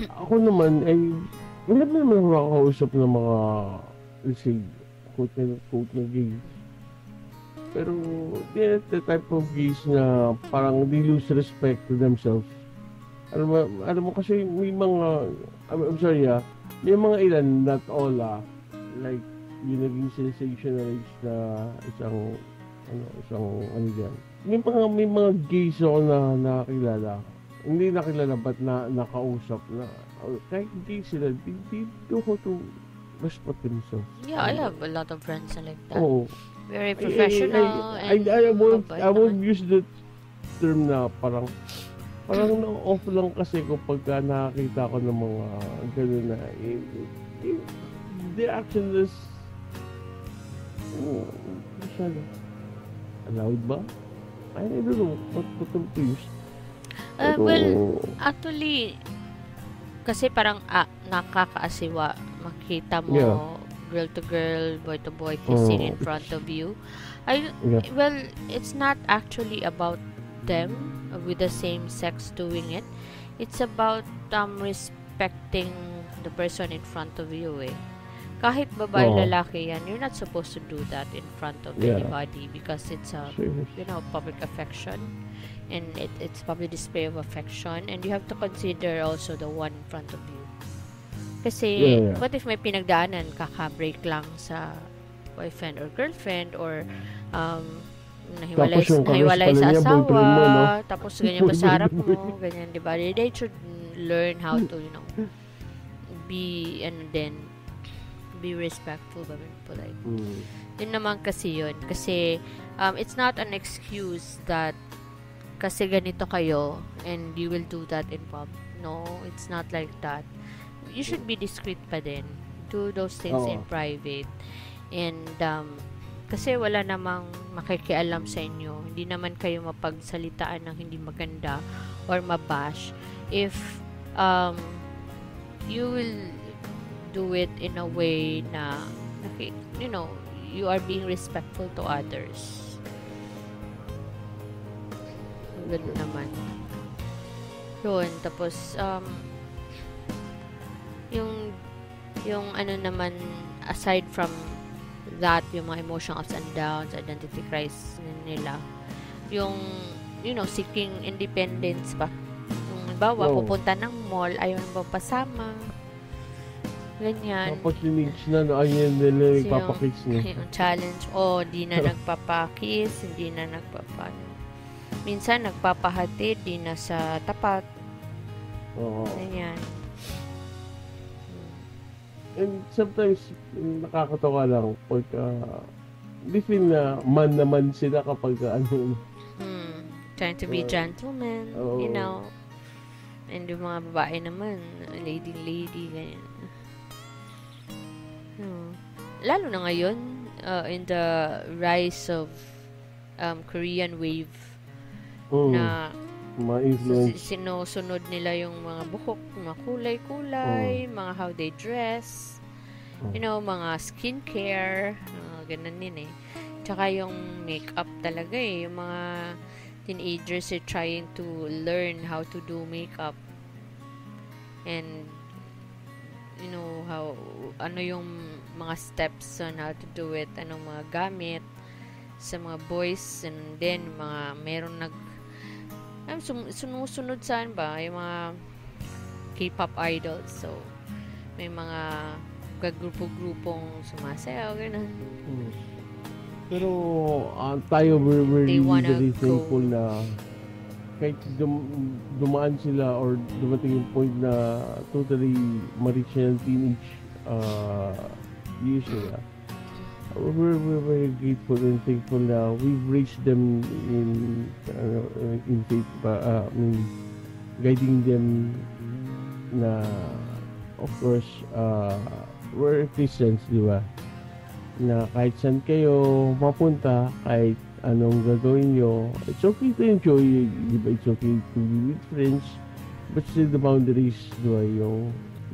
ako naman, wala pa naman ako nakakausap ng mga, let's say, quote na gays. Pero, they're the type of gays na parang they lose respect to themselves. Alam mo kasi may mga, I'm sorry may mga ilan, not all like, yung naging sensationalized na isang dyan. May mga gays ako na nakakilala. Hindi nakilala ba't nakausap na kahit hindi sila, they know how to respect themselves. Yeah, I have a lot of friends like that. Oo. Very professional. I won't use the term na parang na-off lang kasi kapag nakakita ko ng mga gano'n na the action is masyado allowed ba? I don't know what to use. Well, actually, kasi parang nakakaasiwa makita mo girl to girl, boy to boy kissing in front of you. Well, it's not actually about them with the same sex doing it. It's about respecting the person in front of you. Kahit babae lalaki yan, you're not supposed to do that in front of anybody because it's a public affection. And it's public display of affection, and you have to consider also the one in front of you. Kasi, what if may pinagdaanan, kaka-break lang sa boyfriend or girlfriend, or nahiwalay sa asawa, tapos ganyan pa sa harap mo, ganyan, diba? They should learn how to, be, and then, be respectful, but polite. Yun naman kasi yun. Kasi, it's not an excuse that kasi ganito kayo and you will do that in public. No, it's not like that. You should be discreet pa din. Do those things in private. And kasi wala namang makikialam sa inyo. Hindi naman kayo mapagsalitaan ng hindi maganda or mabash if you will do it in a way na you are being respectful to others. Ganun naman. Yun, tapos yung naman, aside from that, yung mga emotional ups and downs, identity crisis nila, yung seeking independence ba, yung bawa pupunta ng mall, ayaw nang papasama, ganyan. Tapos yung na ayaw nila nagpapakiss niya. Yung challenge, di na nagpapakiss, hindi na minsan nagpapahatid, di na sa tapat. Ganyan. And sometimes, nakakatawa lang pagka di feel na man naman sila kapag trying to be gentleman, and yung mga babae naman, lady, ganyan. Lalo na ngayon, in the rise of Korean wave, na sinusunod nila yung mga buhok, mga kulay-kulay, mga how they dress, mga skincare, ganun din Tsaka yung makeup talaga yung mga teenagers are trying to learn how to do makeup. And ano yung mga steps on how to do it, anong mga gamit sa mga boys, and then meron sumusunod saan ba yung mga K-pop idols, so may mga grupo-grupong sumasayaw, ganun. Pero tayo we're really thankful na kahit dumaan sila or dumating yung point na totally ma-reach ng teenage years nila. We're very grateful and thankful na we've raised them in faith, guiding them na, of course, we're Christians, di ba? Na kahit saan kayo mapunta, kahit anong gagawin nyo. It's okay to enjoy, di ba? It's okay to be with friends, but still the boundaries, di ba?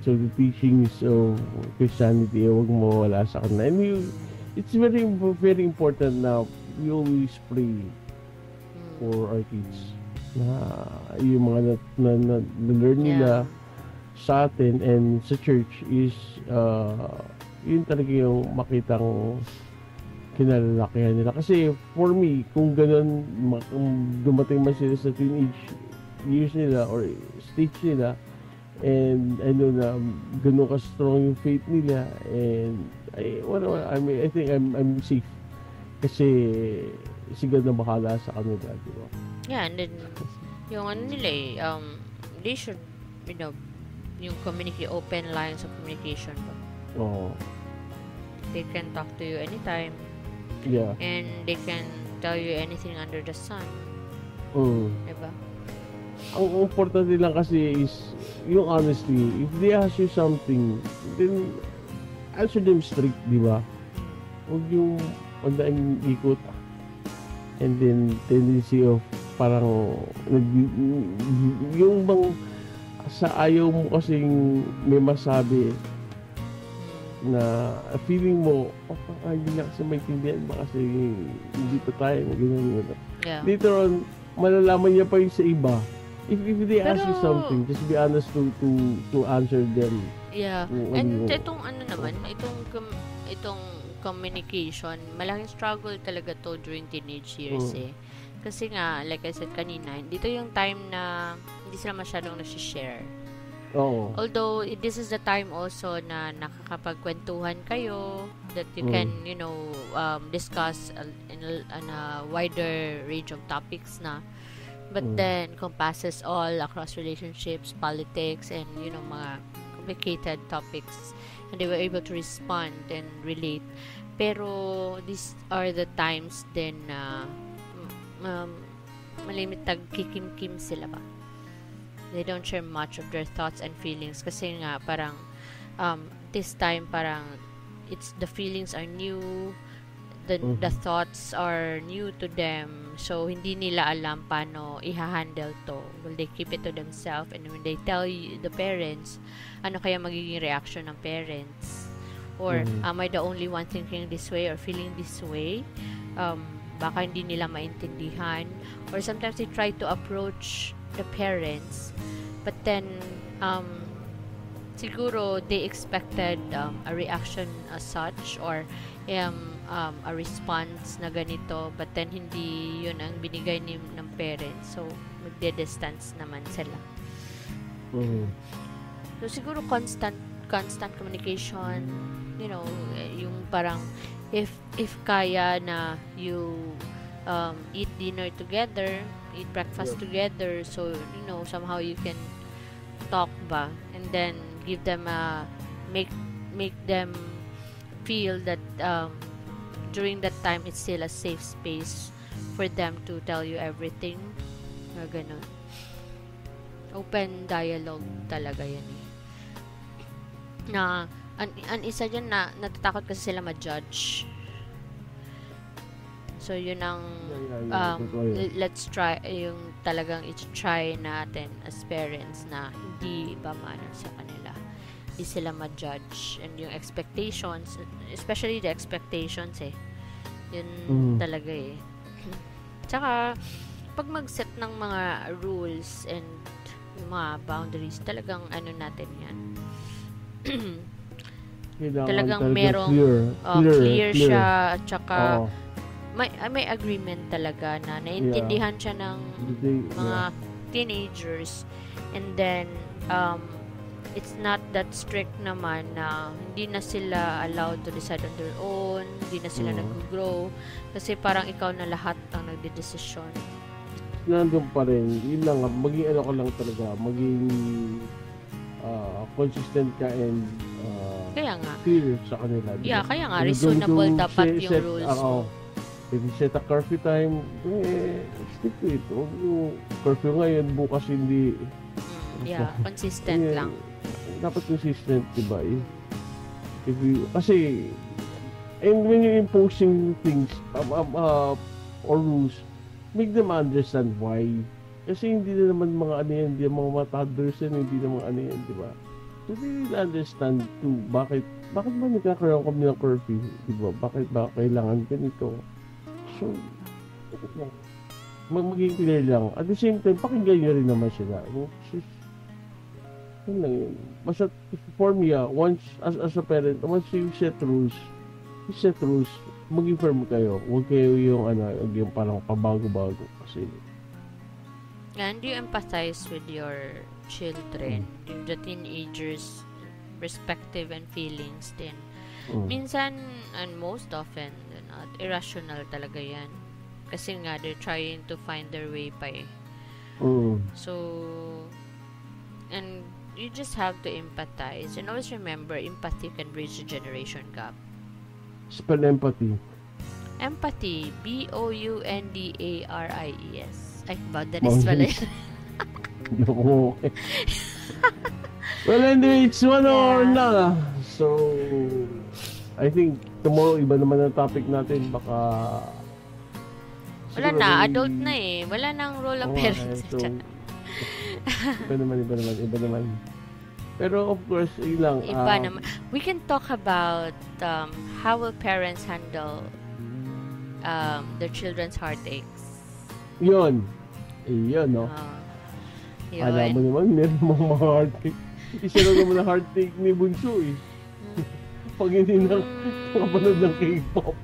So the teachings of Christianity, huwag mo wala sa kanila. And it's very, very important na we always pray for our kids. Na yung mga na-learn nila sa atin and sa church is yun talaga yung makitang kinalalakihan nila. Kasi for me, kung ganun dumating man sila sa teenage years nila or stage nila, and I know na ganun ka strong yung faith nila, and I think I'm safe kasi si God na bahala sa kanila, di ba? Yeah, and then yung ano nila they should, yung open lines of communication ba? Oo. They can talk to you anytime. Yeah. And they can tell you anything under the sun. Diba? Ang importante lang kasi is yung honesty. If they ask you something, then answer them straight, di ba? Huwag yung pandaang ikot. And then tendency of parang yung bang sa ayaw mo kasing may masabi na feeling mo, hindi na kasi maintindihan ba kasi hindi pa tayo ganyan. Yeah. Later on, malalaman niya pa yung sa iba. If they ask you something, just be honest to answer them. Yeah. And itong itong communication, malaking struggle talaga to during teenage years Kasi nga, like I said kanina, dito yung time na hindi sila masyadong nasi-share. Although this is the time also na nakakapagkwentuhan kayo, that you can discuss in a wider range of topics na, but then compasses all across relationships, politics, and mga complicated topics, and they were able to respond and relate. Pero these are the times then malimit kikim-kim sila ba. They don't share much of their thoughts and feelings kasi nga parang this time parang the feelings are new, the thoughts are new to them, so hindi nila alam paano i-handle to. Will they keep it to themselves, and when they tell the parents, ano kaya magiging reaction ng parents, or am I the only one thinking this way or feeling this way? Baka hindi nila maintindihan, or sometimes they try to approach the parents, but then siguro they expected a reaction as such, or a response na ganito, but then hindi yun ang binigay ng parents, so magde-distance naman sila. So siguro constant communication, yung parang if kaya na you eat dinner together, eat breakfast together, so somehow you can talk ba, and then give them make them feel that during that time it's still a safe space for them to tell you everything, ganun. Open dialogue talaga yan na ang isa dyan na natatakot kasi sila ma-judge. So yun ang let's try yung talagang i-try natin as parents na hindi ba maano sa kanila, hindi sila ma-judge, and yung expectations, especially the expectations yun talaga tsaka pag mag-set ng mga rules and yung mga boundaries, talagang natin yan talagang merong clear siya, at saka may agreement talaga na naintindihan siya ng mga teenagers, and then it's not that strict naman na hindi na sila allowed to decide on their own, hindi na sila nag-grow kasi parang ikaw na lahat ang nagdedesisyon. Nandun pa rin, yun lang, maging ka lang talaga, maging consistent ka and kaya nga clear sa kanila. Yeah, kaya nga reasonable dapat yung rules mo. If you set a curfew time, stick to it. Yung curfew ngayon, bukas hindi. Consistent lang. Dapat consistent, diba? Kasi, and when you're imposing things, or rules, make them understand why. Kasi hindi na naman mga ano yan, hindi mga toddlers yan, hindi na mga ano yan, di ba? So they will understand too, bakit ba nagkakaroon kami ng curfew, di ba? Bakit ba kailangan ganito? So, magiging clear lang. At the same time, pakinggan nyo rin naman sila. Yun lang yun. Basta for me, once, as a parent, once you set rules, maging firm kayo. Huwag kayo yung parang pabago-bago kasi. And you empathize with your children, the teenagers' perspective and feelings din. Minsan, and most often, irrational talaga yan. Kasi nga, they're trying to find their way pa eh. So, and you just have to empathize. And always remember, empathy can bridge the generation gap. Spell empathy. Empathy, Boundaries. Ay, boundaries pala yun. Okay. Well, anyway, it's 1 hour na. So, I think tomorrow iba naman ang topic natin. Baka wala na, adult na eh. Wala nang role of parents. So, iba naman. Pero of course, yun lang. Iba naman. We can talk about how will parents handle their children's heartaches. Yun, no? Yun. Alam mo naman, meron mga heartache. Isa lang naman ang heartache ni Bunso eh. Pag hindi nakapanood ng K-pop.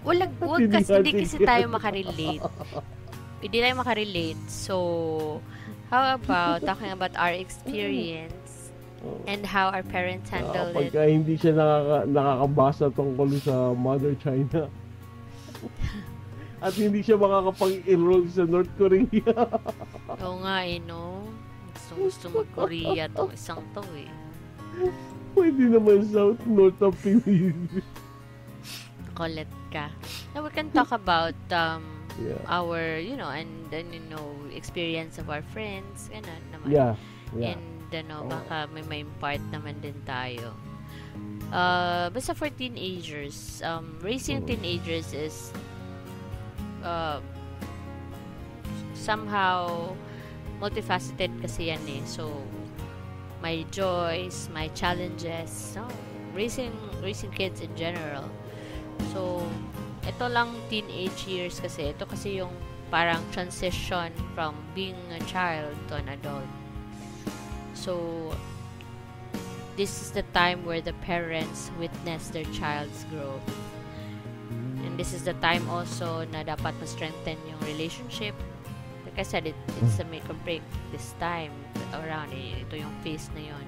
Wala, wag kasi tayo makarelate. Hindi tayo makarelate. So, how about talking about our experience and how our parents handle it? Pagka hindi siya nakakabasa tungkol sa Mother China. At hindi siya makakapag-enroll sa North Korea. Oo nga eh, no? Gusto mag-Korea tong isang to eh. Pwede naman South, North of Philippines. Kulit ka. Now, we can talk about our, and then, experience of our friends. Ganun naman. Yeah. And, baka may impart naman din tayo. Basta for teenagers, raising teenagers is somehow multifaceted kasi yan eh. So, my joys, my challenges, raising kids in general. So, ito lang teenage years kasi. Ito kasi yung parang transition from being a child to an adult. So, this is the time where the parents witness their child's growth. And this is the time also na dapat ma-strengthen yung relationship. Like I said, it's a make or break this time around. Ito yung phase na yun.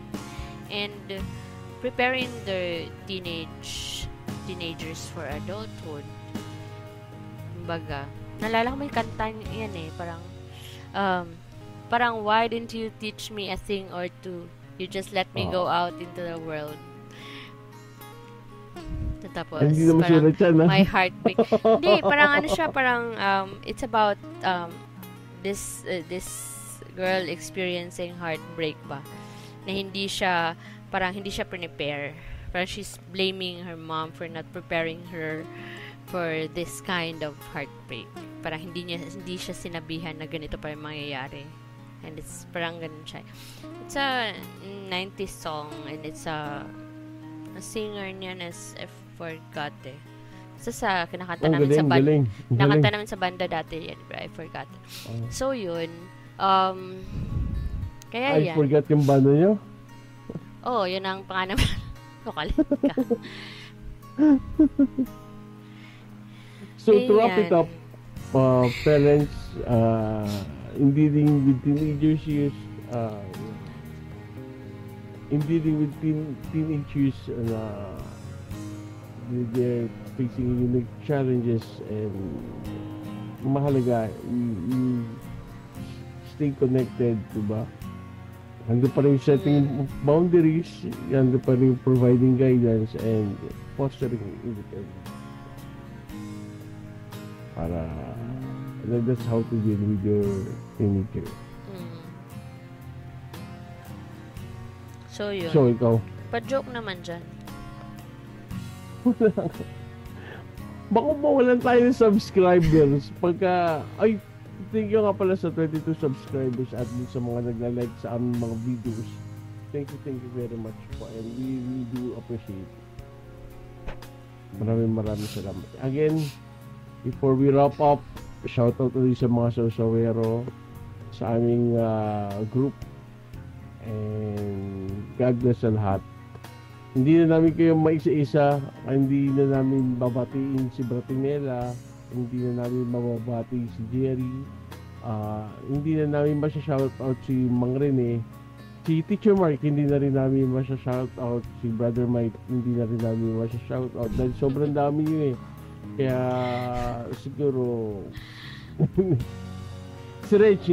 And preparing the teenagers for adulthood. Kumbaga, nalala ko may kanta yan eh. Parang why didn't you teach me a thing or two? You just let me go out into the world. Tapos, parang my heart break. Hindi, parang it's about this girl experiencing heartbreak ba? Na hindi siya prepare. Parang she's blaming her mom for not preparing her for this kind of heartbreak. Parang hindi siya sinabihan na ganito pa yung mangyayari. And it's parang ganun siya. It's a 90s song and it's a singer niya is I forgot eh. Sa kinakanta namin sa banda. Nakanta namin sa banda dati yan, I forgot. So yun, kaya yan. I forgot yung banda niyo? Oo, yun ang pangalan. Kalit ka. So to wrap it up, parents in dealing with teenagers years, in dealing with teenagers they're facing unique challenges and mahalaga you stay connected, diba? Hanggang pa rin setting boundaries, hanggang pa rin providing guidance and fostering independence. That's how to deal with your teenager. So yun. So ikaw? Pa-joke naman dyan. Baka mawalan tayo ng subscribers. Pagka, ay, thank you nga pala sa 22 subscribers at sa mga nagla-like sa aming mga videos. Thank you very much po. And we do appreciate it. Maraming salamat. Again, before we wrap up, shoutout ulit sa mga sosawero sa aming group. And God bless sa lahat. Hindi na namin kayo maisa-isa, hindi na namin babatiin si Bratinela, hindi na namin mababati si Jerry, hindi na namin masya-shoutout si Mang Rene, si Teacher Mark, hindi na rin namin masya-shoutout, si Brother Mike, hindi na rin namin masya-shoutout dahil sobrang dami yun eh. Kaya siguro si Reg,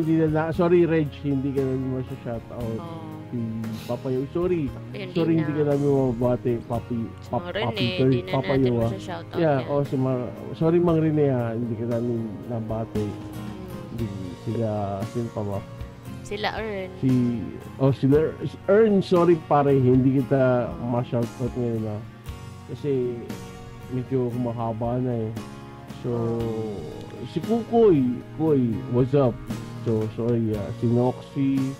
sorry Reg, hindi ka namin masya-shoutout. Si Papayo, sorry hindi ka namin mababati, Papi Papayo. Yeah, sorry Mang Rene hindi ka namin nabati. Hindi sila pa ba? Sila Earn. Sila Earn, sorry pare, hindi kita ma-shoutout ngayon kasi medyo humahaba na eh. So, si Kukoy, what's up? So, sorry, si Noxy,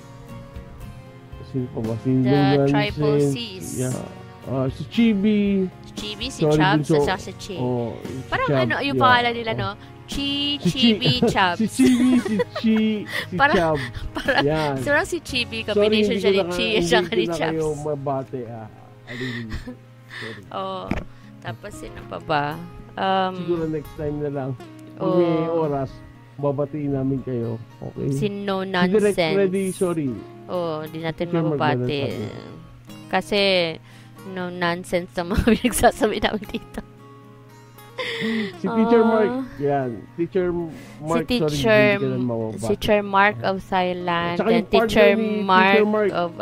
sino pa ba? Si The Triple C's. Yeah. Si Chibi, si Chubbs, at si Chi. Parang Chubb, yung pangalan nila, no? Chibi, Chubbs. Si Chibi, si Chubb. Yan. Parang si Chibi, combination siya ni Chi at saka ni Chubbs. Hindi ko na kayo mabate, Sorry. Tapos sino pa ba? Siguro next time na lang. Kung may oras, babatiin namin kayo. Okay? Si No Nonsense. Si Direct Ready, sorry. Di natin mababati. Kasi no nonsense na mga pinagsasabi namin dito. Si Teacher Mark, yan. Teacher Mark, si Teacher Mark of Thailand, and Teacher Mark of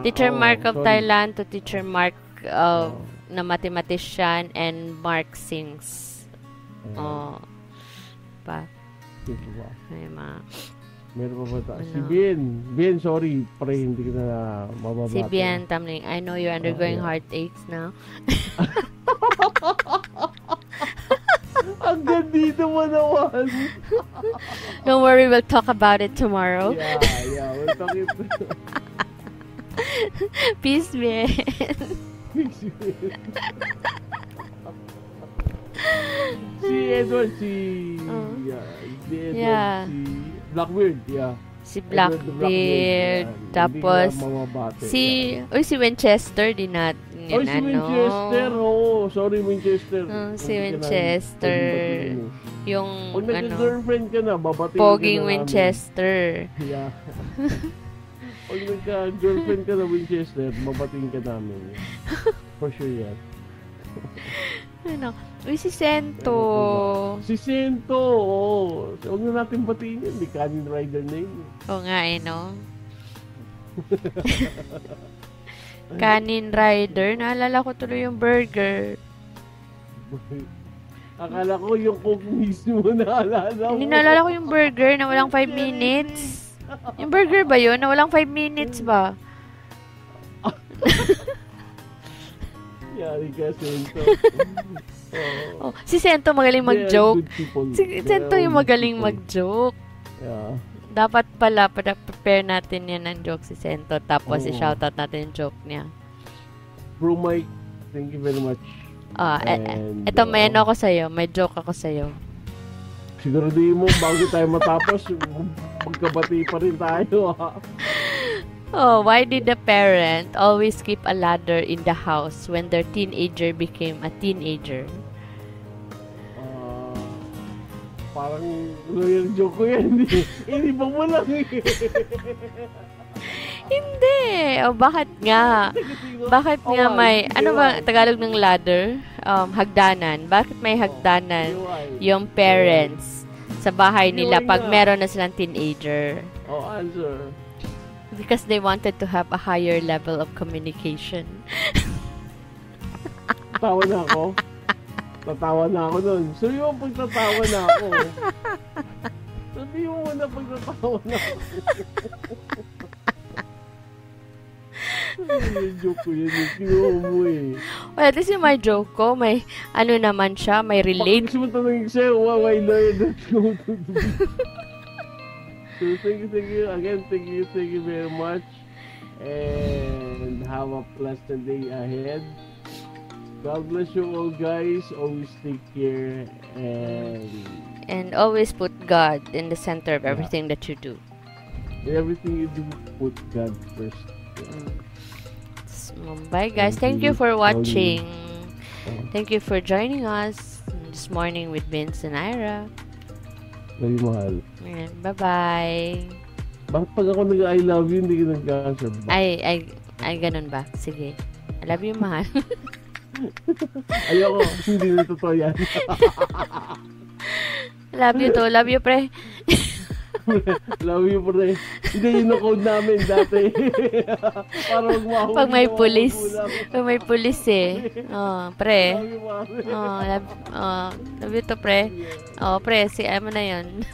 Teacher Mark of Thailand to Teacher Mark of na mathematician, and Mark sings. Ay meron pa ba Si Bien, sorry, pre, hindi ka na mababati. Si Bien Tamling, I know you're undergoing heartaches now. Hanggang dito mo naman. Don't worry, we'll talk about it tomorrow. Yeah, we'll talk it. Peace, Bien. Si Edward, si Blackbeard, si Blackbeard, tapos si Winchester din natin. Si Winchester, sorry Winchester. Si Winchester. Yung pag nagka-girlfriend ka na, babatiin Poging Winchester. Yeah. Pag nagka-girlfriend ka na Winchester, babatiin ka namin. For sure yan. Si Sento. Si Sento, huwag na natin batiin yun. May Kanin Rider na yun. Nga no? Kanin Rider. Naalala ko tuloy yung burger. Akala ko yung cook mismo naalala ko. Hindi naalala ko yung burger na walang 5 minutes. Yung burger ba yun? Na walang 5 minutes ba? Yari ka, Sento. Si Sento magaling mag-joke. Si Sento yung magaling mag-joke. Yeah. Dapat pala, prepare natin yan ng joke si Sento. Tapos i-shoutout natin yung joke niya. Bro Mike, thank you very much. Ito may ako sa'yo. May joke ako sa'yo. Siguraduhin mo, bago tayo matapos, magkabati pa rin tayo. Why did the parent always keep a ladder in the house when their teenager became a teenager? Parang loyal joke ko yan. Hindi ba mo lang Hindi. Bakit nga? Bakit nga may, ano ba Tagalog ng ladder? Hagdanan. Bakit may hagdanan yung parents sa bahay nila pag meron na silang teenager? Answer. Because they wanted to have a higher level of communication. Tatawa na ako nun. Sabi mo pagtatawa na ako. Sabi mo na pagtatawa na ako. Joke ko yan. Yung kinuha mo eh. Well, this is my joke ko. May, ano naman siya, may relate. Pakinggan mo tanongin siya, my Lord, let's go to the So, thank you. Again, thank you very much. And have a pleasant day ahead. God bless you all, guys. Always take care. And always put God in the center of everything that you do. In everything you do, put God first. Bye, guys. Thank you for watching. Thank you for joining us this morning with Vince and Ira. Very mahal. Bye-bye. Bakit pag ako nag-I love you, hindi ka nag-answer ba? Ay, ganun ba? Sige. I love you, mahal. Ayoko, hindi na totoo yan. Love you to. Love you, pre. Love you, pre. Hindi, yun ang code namin dati. Para magmahuli. Pag may pulis. Pag may pulis pre. Love you, pre. Love you to, pre. Pre, si Emma na yun.